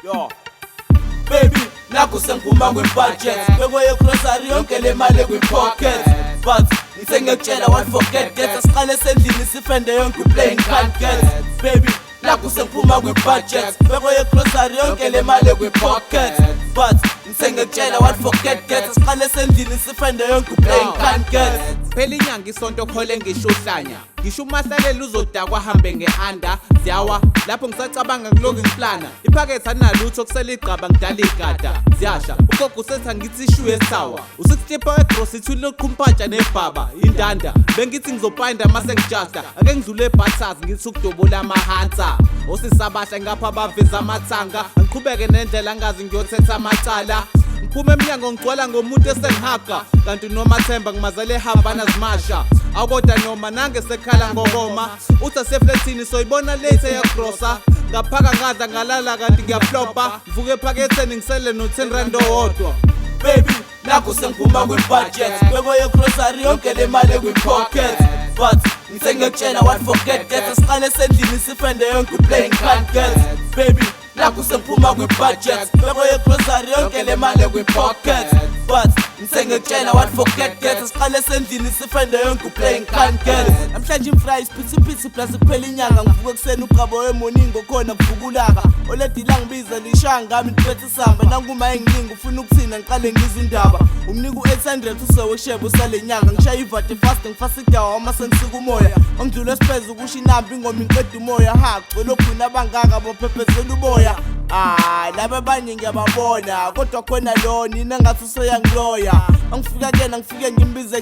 Yo baby, nakho sengiphuma kwi-budget bekoye grocery yonke le mali kwi-pocket. But ngithe ngiyakutshela what forget that asiqale esendlini sifende yonke playing can't get. Baby, nakho sengiphuma kwi-budget bekoye grocery yonke le mali kwi-pocket. But ngithe ngiyakutshela what forget that asiqale esendlini sifende yonke playing can't get. Phela inyanga isonto khole ngisho uhlanya ngisho umahlalela uzodakwa hambe ngeanda ziyawa lapho ngisacabanga ngiloko ngiplana iphakethe analutho kusela igqaba ngidala igada ziyasha ugogo usethi angithi ishuye sawa usikhipha egrocery ithule uqhumpatsha nebhaba indanda bengithi ngizophinda mase ngijasta ake ngidlule eBathers ngithi ukudobola amahansa osisabasha ngapha baveza amathanga ngiqhubeke nendlela ngazi ngiyothetha amacala ngiphume eminyango ngigcwala ngomuntu esengihaga kanti noma Themba ngimazele Havana zimasha akodwa noma nange sekhala ngokoma uthi asefletini soyibona late yagrosa ngaphaka ngadla ngalala kanti ngiyaflopa ngivuke ephaketheni ngisele no10 rand owodwa. Baby, nakho sengiphuma kwi-budget bekoye grocery yonke le mali kwi-pocket. But ngithe ngiyakutshela what forget that asiqale esendlini sifende yonke playing can't get. Baby, nakho sengiphuma kwi-budget bekoye grocery yonke le mali kwi-pocket. But ngithe ngiyakutshela what forget that asiqale esendlini sifende yonke playing can't get. Namhlanje imfries phithiphithi plus kuphela inyanga ngivuke kuseni uqabo wemoningo khona kuvugulaka oledila ngibiza lishanga ngami niphethe isamba nankuma enginingi ufuna ukuthina ngiqale ngizindaba umnika u800 useweshebo salenyanga ngishaya ivate fast ngifasidawa uma sengisika umoya ongidlula esiphezulu ukusho inamba ingoma inqeda umoya ha gcwele ogcina abangaka bophephezela uboya laba abanye ngiyababona kodwa khona lo nina ngathi usoyangiloya angifika kena ngifike ngimbize